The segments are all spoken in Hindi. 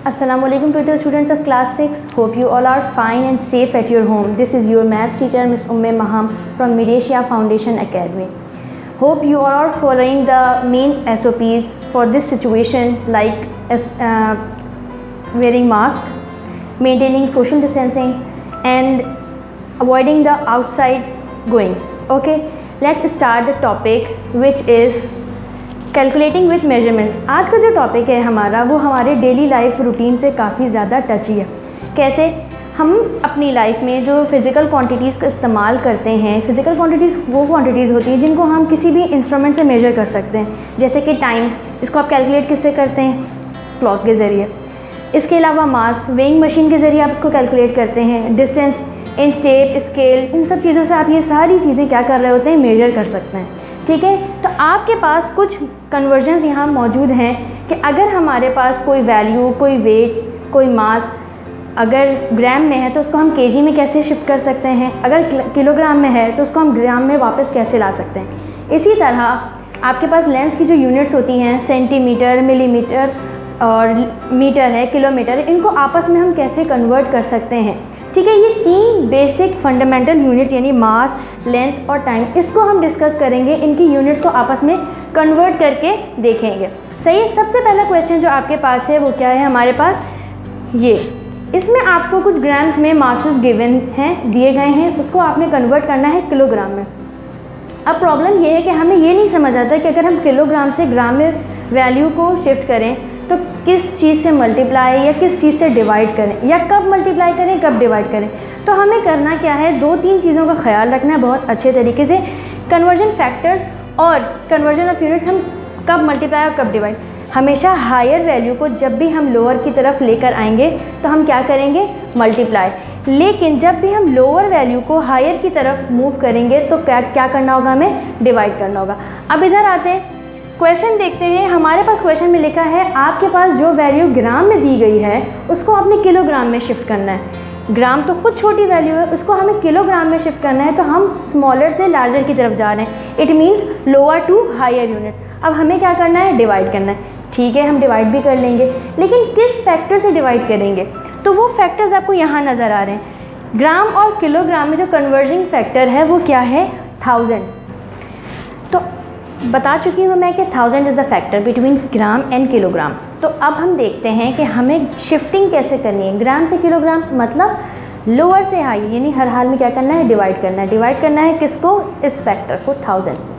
Assalamualaikum to the students of class 6. Hope you all are fine and safe at your home. This is your maths teacher Miss Umme Maham from Midesia Foundation Academy. Hope you all are following the main SOPs for this situation, like wearing mask, maintaining social distancing and avoiding the outside going. Okay, let's start the topic which is calculating with measurements. आज का जो टॉपिक है हमारा वो हमारे डेली लाइफ रूटीन से काफ़ी ज़्यादा टची है। कैसे हम अपनी लाइफ में जो फिज़िकल क्वांटिटीज़ का इस्तेमाल करते हैं, फ़िज़िकल क्वांटिटीज़ वो क्वांटिटीज़ होती हैं जिनको हम किसी भी इंस्ट्रूमेंट से मेजर कर सकते हैं। जैसे कि टाइम, इसको आप कैलकुलेट किससे करते हैं? क्लॉक के ज़रिए। इसके अलावा मास, वेइंग मशीन के ज़रिए आप इसको कैलकुलेट करते हैं। डिस्टेंस, इंच टेप, स्केल, इन सब चीज़ों से आप ये सारी चीज़ें क्या कर रहे होते हैं? मेजर कर सकते हैं। ठीक है, तो आपके पास कुछ कन्वर्जन्स यहाँ मौजूद हैं कि अगर हमारे पास कोई वैल्यू, कोई वेट, कोई मास अगर ग्राम में है तो उसको हम केजी में कैसे शिफ्ट कर सकते हैं, अगर किलोग्राम में है तो उसको हम ग्राम में वापस कैसे ला सकते हैं। इसी तरह आपके पास लेंस की जो यूनिट्स होती हैं, सेंटीमीटर, मिलीमीटर और मीटर है, किलोमीटर, इनको आपस में हम कैसे कन्वर्ट कर सकते हैं। ठीक है, ये तीन बेसिक फंडामेंटल यूनिट्स यानी मास, लेंथ और टाइम, इसको हम डिस्कस करेंगे। इनकी यूनिट्स को आपस में कन्वर्ट करके देखेंगे। सही है। सबसे पहला क्वेश्चन जो आपके पास है वो क्या है हमारे पास? ये इसमें आपको कुछ ग्राम्स में मासेस गिवन हैं, दिए गए हैं, उसको आपने कन्वर्ट करना है किलोग्राम में। अब प्रॉब्लम ये है कि हमें ये नहीं समझ आता कि अगर हम किलोग्राम से ग्राम में वैल्यू को शिफ्ट करें तो किस चीज़ से मल्टीप्लाई या किस चीज़ से डिवाइड करें, या कब मल्टीप्लाई करें, कब डिवाइड करें। तो हमें करना क्या है? दो तीन चीज़ों का ख्याल रखना है बहुत अच्छे तरीके से। कन्वर्जन फैक्टर्स और कन्वर्जन ऑफ यूनिट्स, हम कब मल्टीप्लाई और कब डिवाइड। हमेशा हायर वैल्यू को जब भी हम लोअर की तरफ लेकर आएंगे तो हम क्या करेंगे? मल्टीप्लाई। लेकिन जब भी हम लोअर वैल्यू को हायर की तरफ मूव करेंगे तो क्या करना होगा? हमें डिवाइड करना होगा। अब इधर आते हैं, क्वेश्चन देखते हैं। हमारे पास क्वेश्चन में लिखा है आपके पास जो वैल्यू ग्राम में दी गई है उसको आपने किलोग्राम में शिफ्ट करना है। ग्राम तो खुद छोटी वैल्यू है, उसको हमें किलोग्राम में शिफ्ट करना है, तो हम स्मॉलर से लार्जर की तरफ जा रहे हैं। It means lower to higher unit. अब हमें क्या करना है? डिवाइड करना है। ठीक है, हम डिवाइड भी कर लेंगे, लेकिन किस फैक्टर से डिवाइड करेंगे? तो वो फैक्टर्स आपको यहाँ नज़र आ रहे हैं। ग्राम और किलोग्राम में जो कन्वर्जिंग फैक्टर है वो क्या है? 1000। तो बता चुकी हूँ मैं कि 1000 is the factor between gram and kilogram. तो अब हम देखते हैं कि हमें शिफ्टिंग कैसे करनी है ग्राम से किलोग्राम, मतलब लोअर से हाई, यानी हर हाल में क्या करना है? डिवाइड करना है। डिवाइड करना है किसको? इस फैक्टर को 1000 से।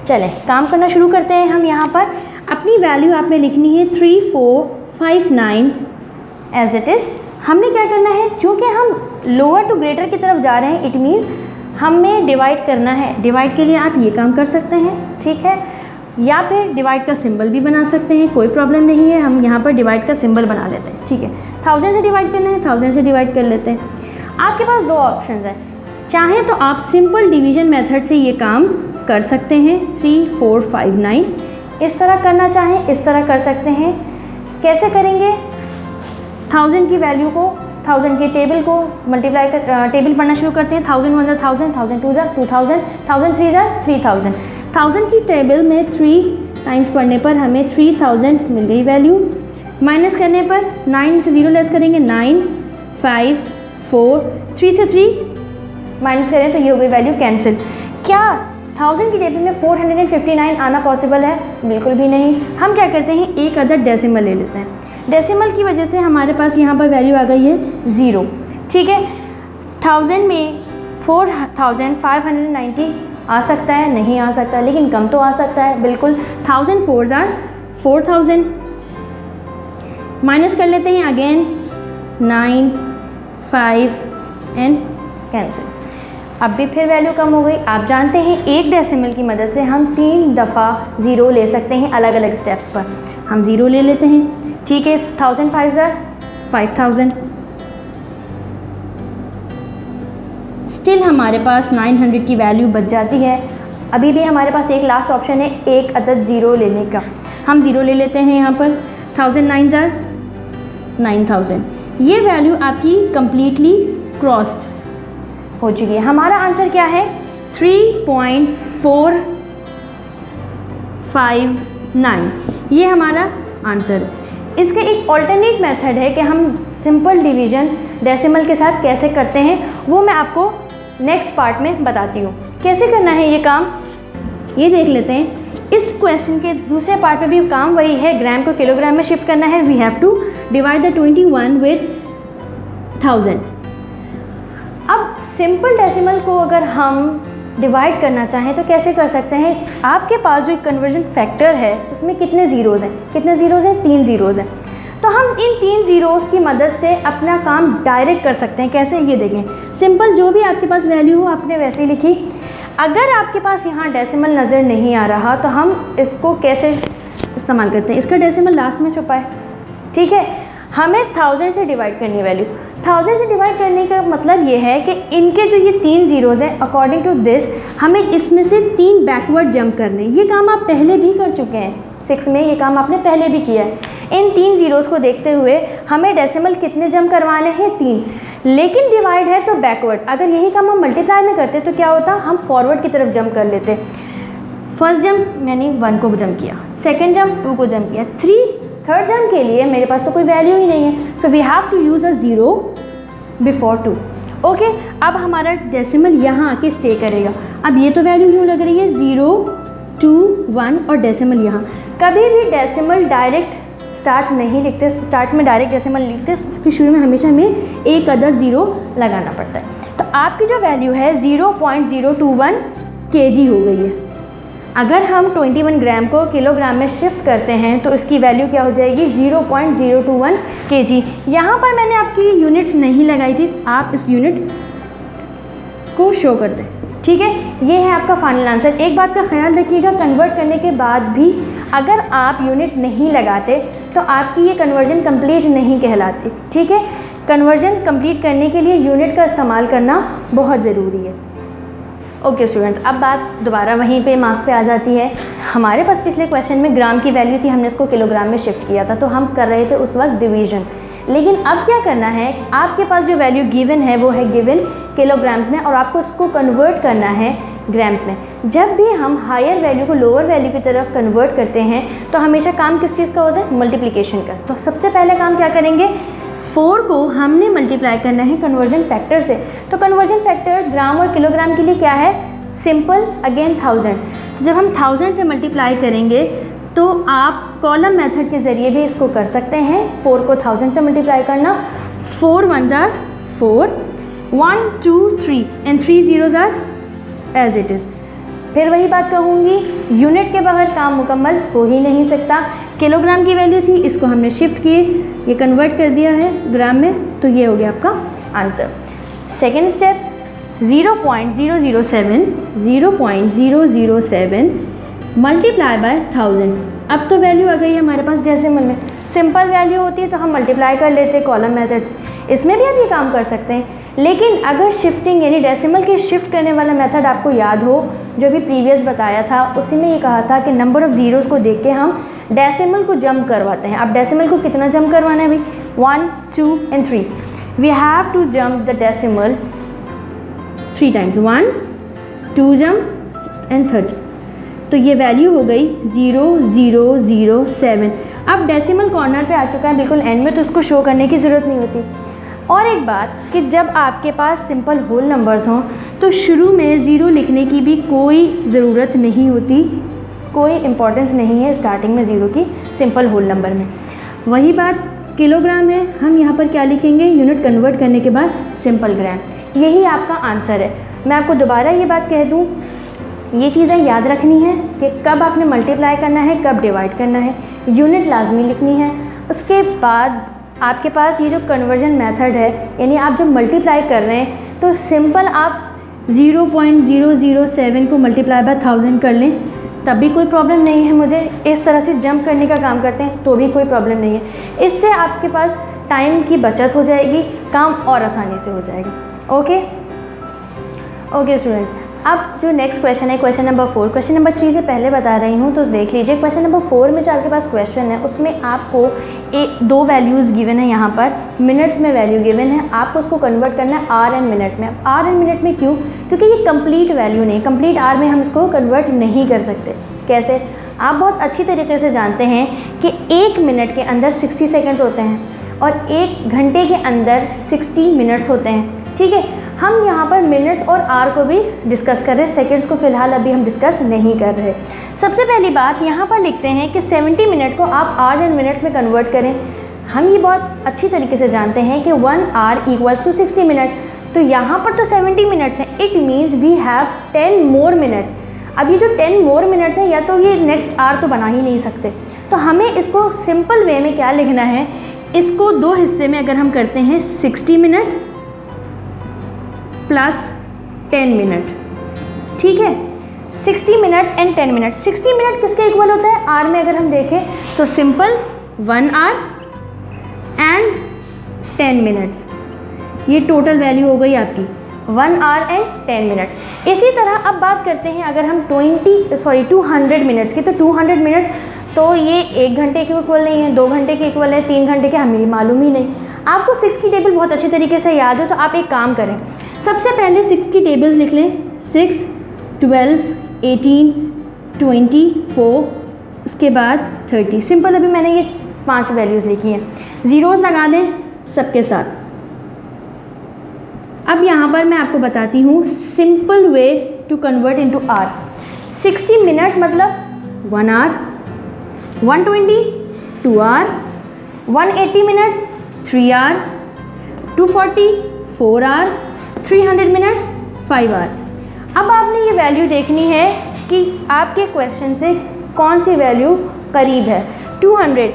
चलें काम करना शुरू करते हैं। हम यहाँ पर अपनी वैल्यू आपने लिखनी है 3459 एज इट इज़। हमने क्या करना है? चूँकि हम लोअर टू ग्रेटर की तरफ जा रहे हैं, इट मीन्स हमें डिवाइड करना है। डिवाइड के लिए आप ये काम कर सकते हैं, ठीक है, या फिर डिवाइड का सिंबल भी बना सकते हैं, कोई प्रॉब्लम नहीं है। हम यहाँ पर डिवाइड का सिंबल बना लेते हैं, ठीक है। 1000 से डिवाइड करना है, 1000 से डिवाइड कर लेते हैं। आपके पास दो ऑप्शंस हैं, चाहें तो आप सिंपल डिवीजन मेथड से ये काम कर सकते हैं। 3459 इस तरह करना चाहें इस तरह कर सकते हैं। कैसे करेंगे? 1000 की वैल्यू को, 1000 के टेबल को मल्टीप्लाई कर, टेबल पढ़ना शुरू करते हैं। 1000 1 1000, 1000 2 2000, 1000 3 3000। 1000 की टेबल में 3 टाइम्स पढ़ने पर हमें 3000 मिल गई वैल्यू। माइनस करने पर 9 से 0 लेस करेंगे, 9 5 4, 3 से 3 माइनस करें तो ये हो गई वैल्यू कैंसिल। क्या 1000 की टेबल में 459 आना पॉसिबल है? बिल्कुल भी नहीं। हम क्या करते हैं? एक अदद डेसिमल ले लेते हैं। डेसिमल की वजह से हमारे पास यहाँ पर वैल्यू आ गई है 0, ठीक है। 1000 में 4590 आ सकता है? नहीं आ सकता, लेकिन कम तो आ सकता है, बिल्कुल। 1000 4s are 4000। माइनस कर लेते हैं अगेन, 9 5 एंड कैंसिल। अब भी फिर वैल्यू कम हो गई। आप जानते हैं एक डेसिमल की मदद से हम 3 दफ़ा 0 ले सकते हैं अलग अलग स्टेप्स पर। हम 0 ले लेते हैं, ठीक है। 1000 5s are 5000। स्टिल हमारे पास 900 की वैल्यू बच जाती है। अभी भी हमारे पास एक लास्ट ऑप्शन है, एक अदद 0 लेने का। हम 0 ले लेते हैं यहाँ पर। 1000 9s are 9000। ये वैल्यू आपकी कम्प्लीटली क्रॉस्ड हो चुकी है। हमारा आंसर क्या है? 3.459। ये हमारा आंसर है। इसके एक ऑल्टरनेट मेथड है कि हम सिंपल डिवीज़न डेसिमल के साथ कैसे करते हैं, वो मैं आपको नेक्स्ट पार्ट में बताती हूँ। कैसे करना है ये काम, ये देख लेते हैं। इस क्वेश्चन के दूसरे पार्ट में भी काम वही है, ग्राम को किलोग्राम में शिफ्ट करना है। We have to divide the 21 with 1000। अब सिंपल डेसिमल को अगर हम डिवाइड करना चाहें तो कैसे कर सकते हैं। आपके पास जो कन्वर्जन फैक्टर है उसमें कितने ज़ीरोज़ हैं, कितने ज़ीरोज़ हैं, 3 ज़ीरोज़ हैं। तो हम इन 3 ज़ीरोज़ की मदद से अपना काम डायरेक्ट कर सकते हैं। कैसे, ये देखें। सिंपल जो भी आपके पास वैल्यू हो आपने वैसे ही लिखी। अगर आपके पास यहाँ डेसिमल नज़र नहीं आ रहा तो हम इसको कैसे इस्तेमाल करते हैं, इसका डेसिमल लास्ट में छुपा है, ठीक है। हमें 1000 से डिवाइड करनी है वैल्यू। 1000 से डिवाइड करने का मतलब ये है कि इनके जो ये 3 ज़ीरोज़ हैं, अकॉर्डिंग टू दिस हमें इसमें से 3 बैकवर्ड जंप करने। ये काम आप पहले भी कर चुके हैं 6 में, ये काम आपने पहले भी किया है। इन 3 ज़ीरोज़ को देखते हुए हमें डेसिमल कितने जंप करवाने हैं, 3। लेकिन डिवाइड है तो बैकवर्ड। अगर यही काम हम मल्टीप्लाई में करते तो क्या होता, हम फॉरवर्ड की तरफ जंप कर लेते। फर्स्ट जंप मैंने 1 को जंप किया, सेकेंड जंप 2 को जंप किया, थर्ड जंप के लिए मेरे पास तो कोई वैल्यू ही नहीं है, so we have to use a 0 before 2। Okay, अब हमारा डेसिमल यहाँ आके स्टे करेगा। अब ये तो वैल्यू क्यों लग रही है, 0 2 1 और डेसिमल यहाँ। कभी भी डेसिमल डायरेक्ट स्टार्ट नहीं लिखते, स्टार्ट में डायरेक्ट डेसिमल लिखते, क्योंकि शुरू में हमेशा हमें एक अदद 0 लगाना पड़ता है। तो आपकी जो वैल्यू है 0.021 kg हो गई है। अगर हम 21 ग्राम को किलोग्राम में शिफ्ट करते हैं तो इसकी वैल्यू क्या हो जाएगी, 0.021 kg। यहाँ पर मैंने आपकी यूनिट्स नहीं लगाई थी, आप इस यूनिट को शो कर दें, ठीक है। ये है आपका फाइनल आंसर। एक बात का ख्याल रखिएगा, कन्वर्ट करने के बाद भी अगर आप यूनिट नहीं लगाते तो आपकी ये कन्वर्जन कंप्लीट नहीं कहलाती, ठीक है। कन्वर्जन कंप्लीट करने के लिए यूनिट का इस्तेमाल करना बहुत ज़रूरी है। ओके स्टूडेंट, अब बात दोबारा वहीं पे मार्क्स पे आ जाती है। हमारे पास पिछले क्वेश्चन में ग्राम की वैल्यू थी, हमने इसको किलोग्राम में शिफ्ट किया था, तो हम कर रहे थे उस वक्त डिवीज़न। लेकिन अब क्या करना है, आपके पास जो वैल्यू गिवन है वो है गिवन किलोग्राम्स में और आपको उसको कन्वर्ट करना है ग्राम्स में। जब भी हम हायर वैल्यू को लोअर वैल्यू की तरफ कन्वर्ट करते हैं तो हमेशा काम किस चीज़ का होता है, मल्टीप्लिकेशन का। तो सबसे पहले काम क्या करेंगे, 4 को हमने मल्टीप्लाई करना है कन्वर्जन फैक्टर से। तो कन्वर्जन फैक्टर ग्राम और किलोग्राम के लिए क्या है, सिंपल, अगेन 1000। जब हम 1000 से मल्टीप्लाई करेंगे तो आप कॉलम मेथड के ज़रिए भी इसको कर सकते हैं। 4 को 1000 से मल्टीप्लाई करना, 4 1s are 4, 1 2 3 and 3 zeros are as it is. फिर वही बात कहूँगी, यूनिट के बगैर काम मुकम्मल हो ही नहीं सकता। किलोग्राम की वैल्यू थी, इसको हमने शिफ्ट किए, ये कन्वर्ट कर दिया है ग्राम में, तो ये हो गया आपका answer. Second step, 0.007 multiply by 1000। अब तो वैल्यू आ गई है हमारे पास डेसिमल में। सिंपल वैल्यू होती है तो हम मल्टीप्लाई कर लेते कॉलम मेथड, इसमें भी आप ये काम कर सकते हैं। लेकिन अगर शिफ्टिंग यानी डेसिमल के शिफ्ट करने वाला मेथड आपको याद हो, जो भी प्रीवियस बताया था, उसी में ये कहा था कि नंबर ऑफ़ ज़ीरोज़ को देख के हम डेसिमल को जंप करवाते हैं। अब डेसिमल को कितना जंप करवाना है भाई, 1 2 and 3। We have to jump the decimal 3 times, 1 2 jump and 3rd। तो ये वैल्यू हो गई 0007। अब डेसिमल कॉर्नर पे आ चुका है बिल्कुल एंड में, तो उसको शो करने की ज़रूरत नहीं होती। और एक बात कि जब आपके पास सिंपल होल नंबर्स हों तो शुरू में 0 लिखने की भी कोई ज़रूरत नहीं होती, कोई इम्पोर्टेंस नहीं है स्टार्टिंग में 0 की सिंपल होल नंबर में। वही बात किलोग्राम है, हम यहाँ पर क्या लिखेंगे, यूनिट कन्वर्ट करने के बाद सिंपल ग्राम। यही आपका आंसर है। मैं आपको दोबारा ये बात कह दूँ, ये चीज़ें याद रखनी है कि कब आपने मल्टीप्लाई करना है, कब डिवाइड करना है, यूनिट लाजमी लिखनी है। उसके बाद आपके पास ये जो कन्वर्जन मेथड है, यानी आप जब मल्टीप्लाई कर रहे हैं तो सिंपल आप 0.007 को मल्टीप्लाई बाय 1000 कर लें, तब भी कोई प्रॉब्लम नहीं है। मुझे इस तरह से जंप करने का काम करते हैं तो भी कोई प्रॉब्लम नहीं है। इससे आपके पास टाइम की बचत हो जाएगी, काम और आसानी से हो जाएगा। ओके स्टूडेंट्स, अब जो नेक्स्ट क्वेश्चन है क्वेश्चन नंबर 4। क्वेश्चन नंबर 3 से पहले बता रही हूँ तो देख लीजिए। क्वेश्चन नंबर 4 में जो आपके पास क्वेश्चन है उसमें आपको 2 वैल्यूज़ गिवन है, यहाँ पर मिनट्स में वैल्यू गिवन है, आपको उसको कन्वर्ट करना है आर एंड मिनट में। अब आर एंड मिनट में क्यों, क्योंकि ये कंप्लीट वैल्यू नहीं, कंप्लीट आर में हम इसको कन्वर्ट नहीं कर सकते। कैसे, आप बहुत अच्छी तरीके से जानते हैं कि 1 मिनट के अंदर 60 सेकंड्स होते हैं और 1 घंटे के अंदर 60 मिनट्स होते हैं। ठीक है, हम यहाँ पर मिनट्स और आवर को भी डिस्कस कर रहे हैं, सेकंड्स को फ़िलहाल अभी हम डिस्कस नहीं कर रहे। सबसे पहली बात यहाँ पर लिखते हैं कि 70 मिनट को आप आवर्स एंड मिनट्स में कन्वर्ट करें। हम ये बहुत अच्छी तरीके से जानते हैं कि 1 आवर इक्वल्स टू 60 मिनट्स, तो यहाँ पर तो 70 मिनट्स हैं, it means we have 10 more minutes. अब ये जो 10 मोर मिनट्स हैं, या तो ये नेक्स्ट आवर तो बना ही नहीं सकते, तो हमें इसको सिंपल वे में क्या लिखना है, इसको 2 हिस्से में अगर हम करते हैं 60 मिनट प्लस 10 मिनट। ठीक है, 60 मिनट एंड 10 मिनट। 60 मिनट किसके इक्वल होता है, आर में अगर हम देखें तो सिंपल 1 आवर एंड 10 मिनट्स, ये टोटल वैल्यू हो गई आपकी 1 आवर एंड 10 मिनट। इसी तरह अब बात करते हैं अगर हम 200 मिनट्स की, तो 200 मिनट तो ये 1 घंटे के इक्वल नहीं है, 2 घंटे के इक्वल है, 3 घंटे के हमें मालूम ही नहीं। आपको 6 की टेबल बहुत अच्छी तरीके से याद हो, तो आप एक काम करें, सबसे पहले 6 की टेबल्स लिख लें, 6, 12, 18, 24, उसके बाद 30। सिंपल, अभी मैंने ये 5 वैल्यूज़ लिखी हैं, ज़ीरोज़ लगा दें सबके साथ। अब यहाँ पर मैं आपको बताती हूँ simple way to convert into hour. 60 minute मतलब 1 hour, 120 2 hour, 180 minutes 3 hour, 240 4 hour, 300 minutes 5 hour. अब आपने ये वैल्यू देखनी है कि आपके क्वेश्चन से कौन सी वैल्यू करीब है। 200,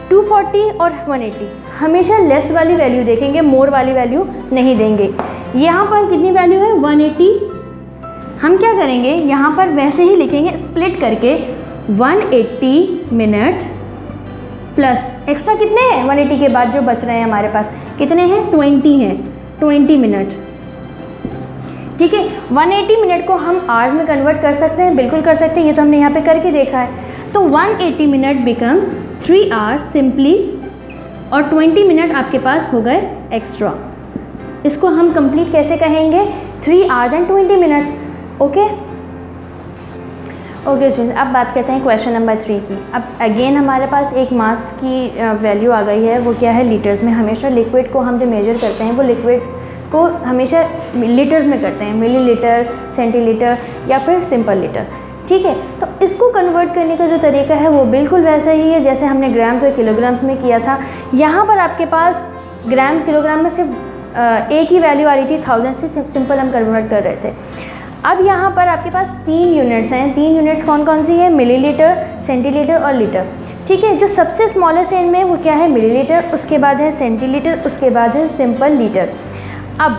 240 और 180, हमेशा लेस वाली वैल्यू देखेंगे, मोर वाली वैल्यू नहीं देंगे। यहाँ पर कितनी वैल्यू है, 180। हम क्या करेंगे, यहाँ पर वैसे ही लिखेंगे स्प्लिट करके 180 मिनट प्लस एक्स्ट्रा कितने हैं 180 के बाद जो बच रहे हैं हमारे पास, कितने हैं 20 हैं, 20 मिनट। ठीक है, 180 मिनट को हम आवर्स में कन्वर्ट कर सकते हैं, बिल्कुल कर सकते हैं, ये तो हमने यहाँ पे करके देखा है। तो 180 मिनट बिकम्स 3 आवर्स सिंपली, और 20 मिनट आपके पास हो गए एक्स्ट्रा। इसको हम कंप्लीट कैसे कहेंगे, 3 hours and 20 minutes. Okay students, अब बात करते हैं क्वेश्चन नंबर 3 की। अब अगेन हमारे पास एक मास की वैल्यू आ गई है, वो क्या है, लीटर्स में। हमेशा लिक्विड को हम जो मेजर करते हैं वो लिक्विड को हमेशा लीटर्स में करते हैं, मिलीलीटर, सेंटीलीटर या फिर सिंपल लीटर। ठीक है, तो इसको कन्वर्ट करने का जो तरीका है वो बिल्कुल वैसा ही है जैसे हमने ग्राम्स और किलोग्राम्स में किया था। यहाँ पर आपके पास ग्राम किलोग्राम में सिर्फ एक ही वैल्यू आ रही थी, 1000 से सिंपल हम कन्वर्ट कर रहे थे। अब यहाँ पर आपके पास 3 यूनिट्स हैं। 3 यूनिट्स कौन कौन सी है, मिलीलीटर, सेंटीलीटर और लीटर। ठीक है, जो सबसे स्मॉलेस्ट रेंज में है वो क्या है, मिलीलीटर, उसके बाद है सेंटीलीटर, उसके बाद है सिंपल लीटर। अब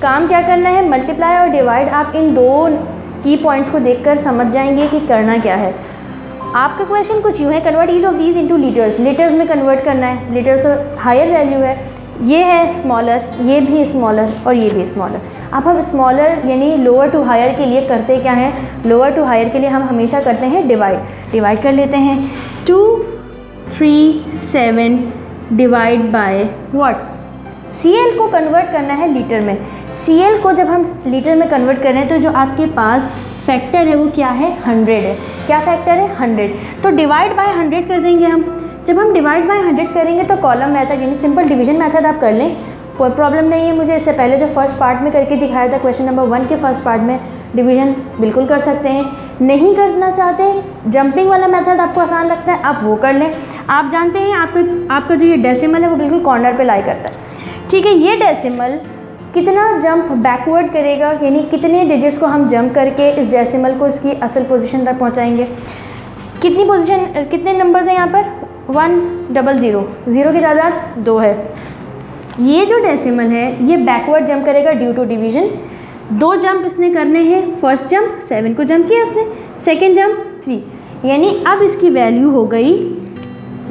काम क्या करना है, मल्टीप्लाई और डिवाइड। आप इन 2 की पॉइंट्स को देखकर समझ जाएंगे कि करना क्या है। आपका क्वेश्चन कुछ यूँ है, convert each of these into litres. Litres में कन्वर्ट करना है, लीटर्स तो हायर वैल्यू है, ये है स्मॉलर, ये भी स्मॉलर और ये भी स्मॉलर। अब हम स्मॉलर यानी लोअर टू हायर के लिए करते क्या है, लोअर टू हायर के लिए हम हमेशा करते हैं डिवाइड कर लेते हैं। 237 डिवाइड बाय व्हाट, CL को कन्वर्ट करना है लीटर में। CL को जब हम लीटर में कन्वर्ट कर रहे हैं तो जो आपके पास फैक्टर है वो क्या है, 100 है। क्या फैक्टर है, 100। तो डिवाइड बाय 100 कर देंगे हम। जब हम डिवाइड बाय 100 करेंगे तो कॉलम मेथड यानी सिंपल डिवीजन मेथड आप कर लें, कोई प्रॉब्लम नहीं है। मुझे इससे पहले जो फर्स्ट पार्ट में करके दिखाया था क्वेश्चन नंबर 1 के फर्स्ट पार्ट में, डिवीजन बिल्कुल कर सकते हैं। नहीं करना चाहते, जंपिंग वाला मेथड आपको आसान लगता है, आप वो कर लें। आप जानते हैं आपका जो ये डेसिमल है वो बिल्कुल कॉर्नर पे लाई करता है। ठीक है, ये डेसिमल कितना जंप बैकवर्ड करेगा, यानी कितने डिजिट्स को हम जंप करके इस डेसिमल को इसकी असल पोजीशन तक पहुंचाएंगे। कितनी पोजीशन, कितने नंबर्स हैं यहाँ पर, 100, 0 की तादाद 2 है। ये जो डेसिमल है ये बैकवर्ड जंप करेगा ड्यू टू डिवीजन। 2 जंप इसने करने हैं, फर्स्ट जंप 7 को जंप किया इसने, सेकेंड जंप 3, यानी अब इसकी वैल्यू हो गई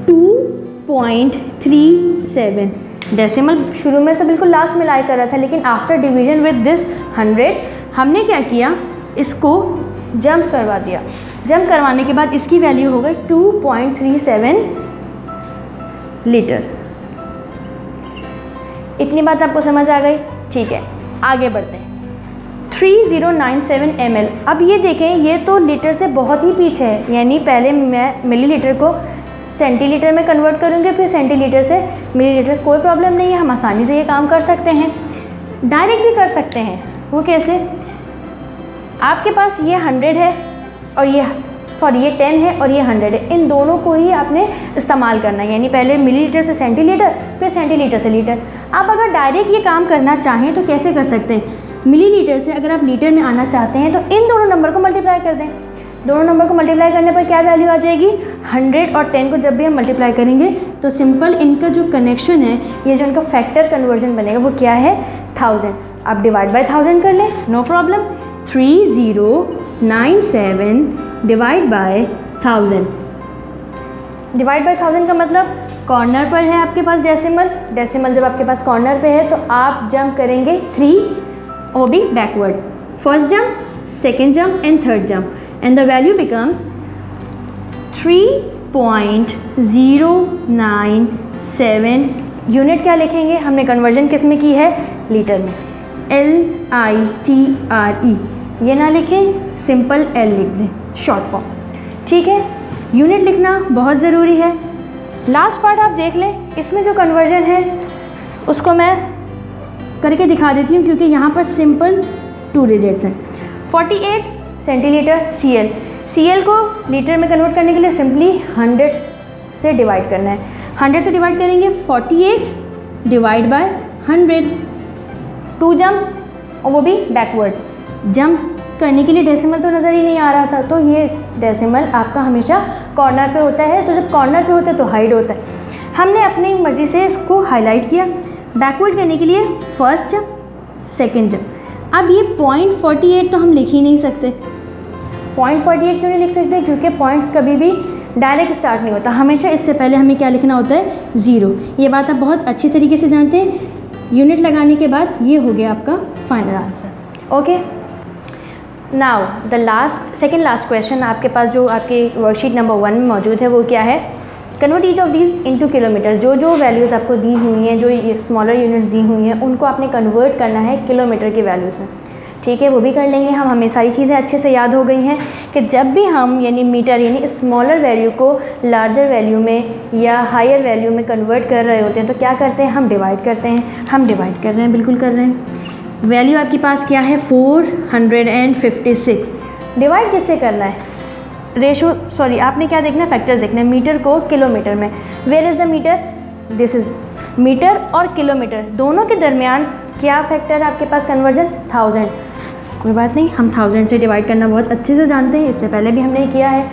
2.37। डेसिमल शुरू में तो बिल्कुल लास्ट में लाई कर रहा था, लेकिन आफ्टर डिवीजन विद दिस 100 हमने क्या किया, इसको जंप करवा दिया। जंप करवाने के बाद इसकी वैल्यू हो गई 2.37 लीटर। इतनी बात आपको समझ आ गई। ठीक है, आगे बढ़ते हैं। 3097 ml। अब ये देखें, ये तो लीटर से बहुत ही पीछे है, यानी पहले मैं मिलीलीटर को सेंटीलीटर में कन्वर्ट करूँगी, फिर सेंटीलीटर से मिलीलीटर। कोई प्रॉब्लम नहीं है, हम आसानी से ये काम कर सकते हैं, डायरेक्ट भी कर सकते हैं। वो कैसे? आपके पास ये 100 है और ये 10 है और ये 100 है, इन दोनों को ही आपने इस्तेमाल करना है, यानी पहले मिलीलीटर से सेंटीलीटर, फिर सेंटीलीटर से लीटर। आप अगर डायरेक्ट ये काम करना चाहें तो कैसे कर सकते हैं? मिलीलीटर से अगर आप लीटर में आना चाहते हैं तो इन दोनों नंबर को मल्टीप्लाई कर दें। दोनों नंबर को मल्टीप्लाई करने पर क्या वैल्यू आ जाएगी? 100 और 10 को जब भी हम मल्टीप्लाई करेंगे तो सिंपल इनका जो कनेक्शन है, ये जो इनका फैक्टर कन्वर्जन बनेगा वो क्या है? 1000। आप डिवाइड बाय 1000 कर लें, no problem. 3097 divide by 1000। Divide by 1000 का मतलब कॉर्नर पर है आपके पास डेसिमल। डेसिमल जब आपके पास कॉर्नर पे है तो आप जंप करेंगे 3, वो भी backward. First jump, second jump and third jump, and the value becomes 3.097। Unit क्या लिखेंगे? हमने कन्वर्जन किस में की है? लीटर में, LITRE। ये ना लिखें, सिंपल L लिख दें, शॉर्ट फॉर्म, ठीक है। यूनिट लिखना बहुत ज़रूरी है। लास्ट पार्ट आप देख लें, इसमें जो कन्वर्जन है उसको मैं करके दिखा देती हूँ, क्योंकि यहाँ पर सिंपल 2 डिजिट्स हैं। 48 सेंटीलीटर CL को लीटर में कन्वर्ट करने के लिए सिंपली 100 से डिवाइड करना है। 100 से डिवाइड करेंगे, 48 डिवाइड बाय 100। 2 जंप्स और वो भी बैकवर्ड। जंप करने के लिए डेसिमल तो नज़र ही नहीं आ रहा था, तो ये डेसिमल आपका हमेशा कॉर्नर पे होता है, तो जब कॉर्नर पे होता है तो हाइड होता है। हमने अपनी मर्ज़ी से इसको हाईलाइट किया। बैकवर्ड करने के लिए फर्स्ट जंप, सेकेंड जंप। अब ये 0.48 तो हम लिख ही नहीं सकते। 0.48 क्यों नहीं लिख सकते? क्योंकि पॉइंट कभी भी डायरेक्ट स्टार्ट नहीं होता, हमेशा इससे पहले हमें क्या लिखना होता है? 0। ये बात आप बहुत अच्छी तरीके से जानते हैं। यूनिट लगाने के बाद ये हो गया आपका final answer. Okay, now the second last question आपके पास जो आपके वर्कशीट नंबर 1 में मौजूद है वो क्या है? Convert each of these into kilometre. जो वैल्यूज़ आपको दी हुई हैं, जो स्मॉलर यूनिट्स दी हुई हैं, उनको आपने कन्वर्ट करना है किलोमीटर की वैल्यूज़ में, ठीक है। वो भी कर लेंगे हम। हमें सारी चीज़ें अच्छे से याद हो गई हैं कि जब भी हम यानी मीटर यानी स्मॉलर वैल्यू को लार्जर वैल्यू में या हायर वैल्यू में कन्वर्ट कर रहे होते हैं तो क्या करते हैं? हम डिवाइड करते हैं। हम डिवाइड कर रहे हैं, बिल्कुल कर रहे हैं। वैल्यू आपके पास क्या है? 456। डिवाइड किससे करना है? रेशो, सॉरी, आपने क्या देखना है? फैक्टर्स देखना है। मीटर को किलोमीटर में, where is the metre? This is metre और किलोमीटर दोनों के दरमियान क्या फैक्टर है आपके पास? कन्वर्जन 1000। कोई बात नहीं, हम 1000 से डिवाइड करना बहुत अच्छे से जानते हैं, इससे पहले भी हमने किया है।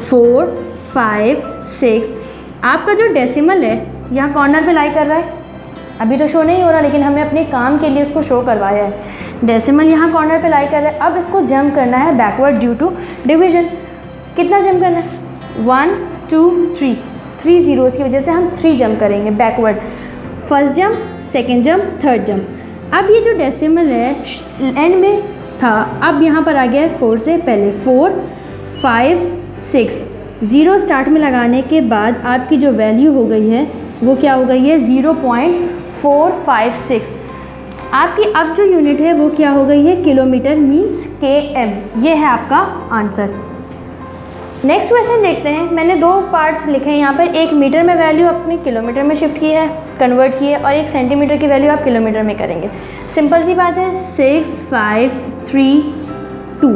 4, 5, 6। आपका जो डेसिमल है यहाँ कॉर्नर पे लाई कर रहा है, अभी तो शो नहीं हो रहा, लेकिन हमने अपने काम के लिए उसको शो करवाया है। डेसिमल यहाँ कॉर्नर पे लाई कर रहा है। अब इसको जंप करना है बैकवर्ड ड्यू टू डिवीजन। कितना जंप करना है? 1, 2, 3। 3 ज़ीरोज़ की वजह से हम 3 जंप करेंगे backward. First jump, second jump, third jump. अब ये जो डेसिमल है एंड में था, अब यहाँ पर आ गया है 4 से पहले। 4, 5, 6। 0 स्टार्ट में लगाने के बाद आपकी जो वैल्यू हो गई है वो क्या हो गई है? 0.456। आपकी अब जो यूनिट है वो क्या हो गई है? Kilometre means km। ये है आपका आंसर। नेक्स्ट क्वेश्चन देखते हैं। मैंने 2 पार्ट्स लिखे हैं यहाँ पर, एक मीटर में वैल्यू अपने किलोमीटर में शिफ्ट की है, कन्वर्ट की है, और एक सेंटीमीटर की वैल्यू आप किलोमीटर में करेंगे। सिंपल सी बात है, 6, 5, 3, 2।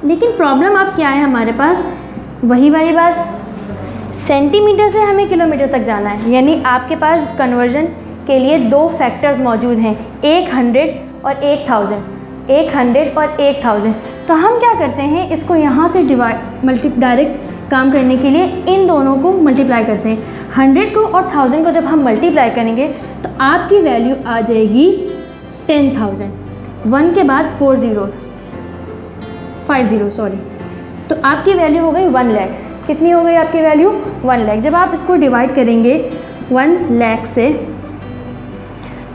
लेकिन प्रॉब्लम अब क्या है हमारे पास? वही वाली बात, सेंटीमीटर से हमें किलोमीटर तक जाना है, यानी आपके पास कन्वर्जन के लिए 2 फैक्टर्स मौजूद हैं, एक 100 और एक 1000। 100 और 1000। तो हम क्या करते हैं, इसको यहाँ से डायरेक्ट काम करने के लिए इन दोनों को मल्टीप्लाई करते हैं। 100 को और 1000 को जब हम मल्टीप्लाई करेंगे तो आपकी वैल्यू आ जाएगी 10,000। 1 के बाद 4 ज़ीरोज़, 5 ज़ीरो सॉरी, तो आपकी वैल्यू हो गई 1 लाख। कितनी हो गई आपकी वैल्यू? 1 लाख। जब आप इसको डिवाइड करेंगे 1 लाख से,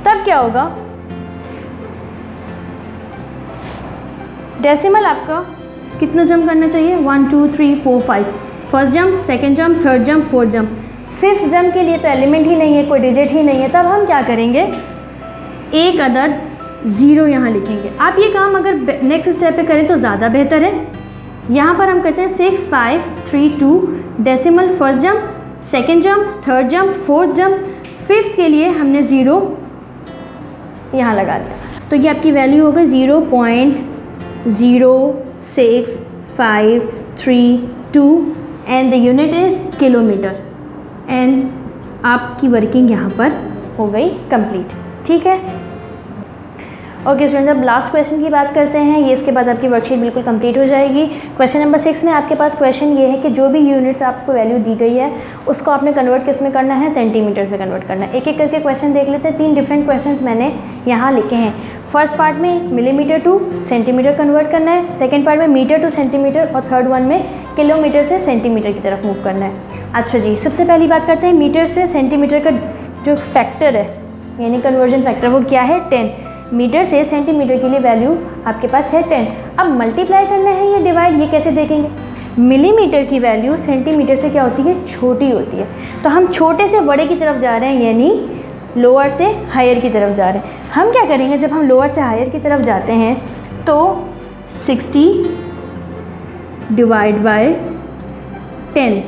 तब क्या होगा? डेसिमल आपका कितना जंप करना चाहिए? 1, 2, 3, 4, 5। First jump, second jump, third jump, fourth jump. Fifth jump के लिए तो एलिमेंट ही नहीं है, कोई डिजिट ही नहीं है, तब हम क्या करेंगे? एक अदद ज़ीरो यहाँ लिखेंगे। आप ये काम अगर नेक्स्ट स्टेप पे करें तो ज़्यादा बेहतर है। यहाँ पर हम करते हैं 6 5 3 2, decimal first jump, second jump, third jump, fourth jump, fifth के लिए हमने ज़ीरो यहाँ लगा दिया। तो ये आपकी वैल्यू होगा 0.0652 and the unit is kilometre. And आपकी वर्किंग यहाँ पर हो गई कंप्लीट। ठीक है, ओके स्टूडेंट्स, अब लास्ट क्वेश्चन की बात करते हैं। ये इसके बाद आपकी वर्कशीट बिल्कुल कंप्लीट हो जाएगी। क्वेश्चन नंबर 6 में आपके पास क्वेश्चन ये है कि जो भी यूनिट्स आपको वैल्यू दी गई है उसको आपने कन्वर्ट किस में करना है, सेंटीमीटर्स में कन्वर्ट करना है। एक एक करके क्वेश्चन देख लेते हैं। 3 डिफरेंट क्वेश्चंस मैंने यहाँ लिखे हैं। फर्स्ट पार्ट में मिलीमीटर टू सेंटीमीटर कन्वर्ट करना है, सेकेंड पार्ट में मीटर टू सेंटीमीटर, और थर्ड वन में किलोमीटर से सेंटीमीटर की तरफ मूव करना है। अच्छा जी, सबसे पहली बात करते हैं मीटर से सेंटीमीटर का जो फैक्टर है यानी कन्वर्जन फैक्टर, वो क्या है 10। मीटर से सेंटीमीटर के लिए वैल्यू आपके पास है 10। अब मल्टीप्लाई करना है या डिवाइड, ये कैसे देखेंगे। मिलीमीटर की वैल्यू सेंटीमीटर से क्या होती है, छोटी होती है। तो हम छोटे से बड़े की तरफ जा रहे हैं यानी लोअर से हायर की तरफ जा रहे हैं। हम क्या करेंगे, जब हम लोअर से हायर की तरफ जाते हैं तो 60 डिवाइड बाय 10,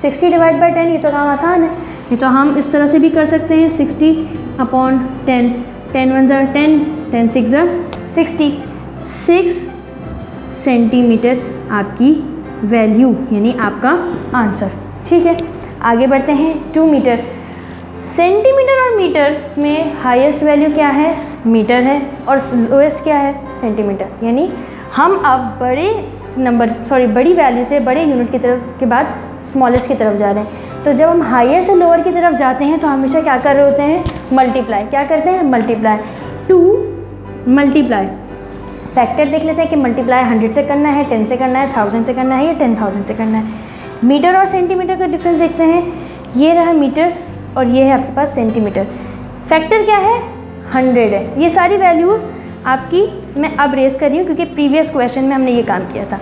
60 डिवाइड बाय 10, ये तो काम आसान है। ये तो हम इस तरह से भी कर सकते हैं 60/10, 10 1 ज़ा 10, 10 6 ज़ा 60, 6 सेंटीमीटर आपकी वैल्यू यानी आपका आंसर। ठीक है, आगे बढ़ते हैं 2 मीटर। सेंटीमीटर और मीटर में हाईएस्ट वैल्यू क्या है, मीटर है, और लोएस्ट क्या है, सेंटीमीटर। यानी हम अब बड़ी वैल्यू से बड़े यूनिट की तरफ के बाद स्मॉलेस्ट की तरफ जा रहे हैं। तो जब हम हायर से लोअर की तरफ जाते हैं तो हमेशा क्या कर रहे होते हैं, मल्टीप्लाई। क्या करते हैं, मल्टीप्लाई। 2 मल्टीप्लाई, फैक्टर देख लेते हैं कि मल्टीप्लाई 100 से करना है, 10 से करना है, 1000 से करना है या 10,000 से करना है। मीटर और सेंटीमीटर का डिफरेंस देखते हैं। ये रहा मीटर और ये है आपके पास सेंटीमीटर। फैक्टर क्या है, 100 है। ये सारी वैल्यूज़ आपकी मैं अब रेस कर रही हूँ क्योंकि प्रीवियस क्वेश्चन में हमने ये काम किया था।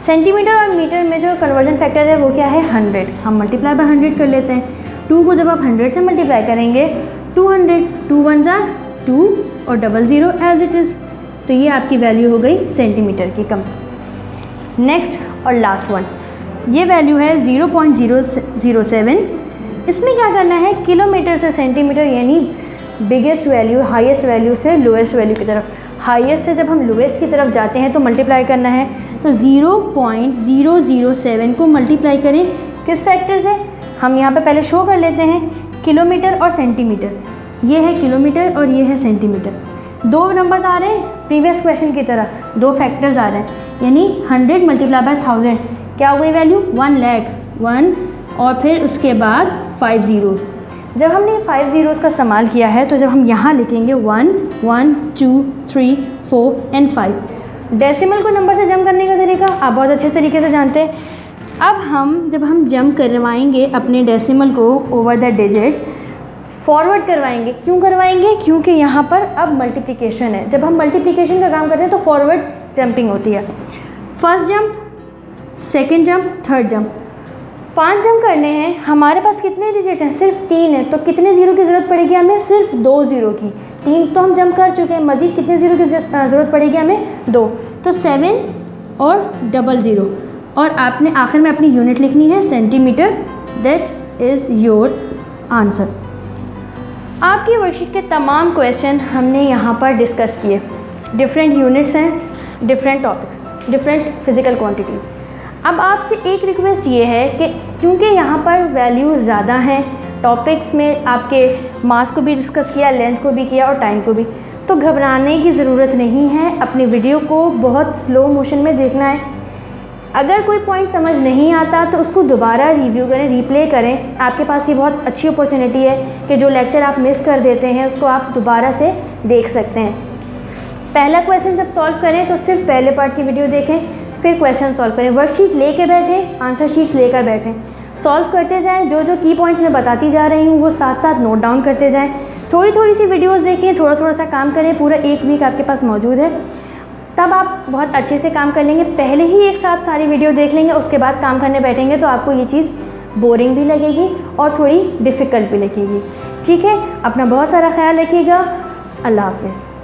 सेंटीमीटर और मीटर में जो कन्वर्जन फैक्टर है वो क्या है, 100। हम मल्टीप्लाई बाय 100 कर लेते हैं। 2 को जब आप 100 से मल्टीप्लाई करेंगे 200, 2 1 ज़ा 2 और 00 एज इट इज़। तो ये आपकी वैल्यू हो गई सेंटीमीटर की कम। नेक्स्ट और लास्ट वन, ये वैल्यू है 0.007। इसमें क्या करना है, किलोमीटर से सेंटीमीटर यानी बिगेस्ट वैल्यू हाईएस्ट वैल्यू से लोएस्ट वैल्यू की तरफ। हाईएस्ट से जब हम लोएस्ट की तरफ जाते हैं तो मल्टीप्लाई करना है। तो 0.007 को मल्टीप्लाई करें किस फैक्टर से, हम यहाँ पे पहले शो कर लेते हैं किलोमीटर और सेंटीमीटर। ये है किलोमीटर और ये है सेंटीमीटर। 2 नंबर्स आ रहे हैं प्रीवियस क्वेश्चन की तरह, 2 फैक्टर्स आ रहे हैं यानी 100 मल्टीप्लाई बाय 1000 क्या हो गई वैल्यू, 1 लाख 1 और फिर उसके बाद 5 ज़ीरोज़। जब हमने 5 ज़ीरोज़ का इस्तेमाल किया है तो जब हम यहाँ लिखेंगे 1 1 2 3 4 एंड 5। डेसिमल को नंबर से जंप करने का तरीका आप बहुत अच्छे तरीके से जानते हैं। अब जब हम जंप करवाएंगे अपने डेसिमल को ओवर द डिजिट्स, फॉरवर्ड करवाएंगे। क्यों करवाएंगे, क्योंकि यहाँ पर अब मल्टीप्लिकेशन है। जब हम मल्टीप्लिकेशन का काम करते हैं तो फॉरवर्ड जंपिंग होती है। First jump, second jump, third jump, 5 jump करने हैं। हमारे पास कितने डिजिट हैं, सिर्फ 3 है। तो कितने ज़ीरो की ज़रूरत पड़ेगी हमें, सिर्फ 2 ज़ीरो की। 3 तो हम जंप कर चुके हैं, मज़ीद कितने ज़ीरो की ज़रूरत पड़ेगी हमें, 2। तो 7 और 00 और आपने आखिर में अपनी यूनिट लिखनी है centimetre. That is your answer. आपकी वर्कशीट के तमाम क्वेश्चन हमने यहाँ पर डिस्कस किए। डिफरेंट यूनिट्स हैं, different topics, different physical quantities. अब आपसे एक रिक्वेस्ट ये है कि क्योंकि यहाँ पर वैल्यूज़ ज़्यादा हैं, टॉपिक्स में आपके मास को भी डिस्कस किया, लेंथ को भी किया और टाइम को भी, तो घबराने की ज़रूरत नहीं है। अपनी वीडियो को बहुत स्लो मोशन में देखना है। अगर कोई पॉइंट समझ नहीं आता तो उसको दोबारा रिव्यू करें, रिप्ले करें। आपके पास ये बहुत अच्छी अपॉर्चुनिटी है कि जो लेक्चर आप मिस कर देते हैं उसको आप दोबारा से देख सकते हैं। पहला क्वेश्चन जब सॉल्व करें तो सिर्फ पहले पार्ट की वीडियो देखें, फिर क्वेश्चन सॉल्व करें। वर्कशीट लेके बैठें, आंसर शीट लेकर बैठें, सॉल्व करते जाएं। जो जो की पॉइंट्स मैं बताती जा रही हूँ वो साथ साथ नोट डाउन करते जाएं। थोड़ी थोड़ी सी वीडियोस देखें, थोड़ा थोड़ा सा काम करें। पूरा 1 वीक आपके पास मौजूद है, तब आप बहुत अच्छे से काम कर लेंगे। पहले ही एक साथ सारी वीडियो देख लेंगे, उसके बाद काम करने बैठेंगे तो आपको ये चीज़ बोरिंग भी लगेगी और थोड़ी डिफ़िकल्ट भी लगेगी। ठीक है, अपना बहुत सारा ख्याल रखिएगा। अल्लाह हाफ़िज़।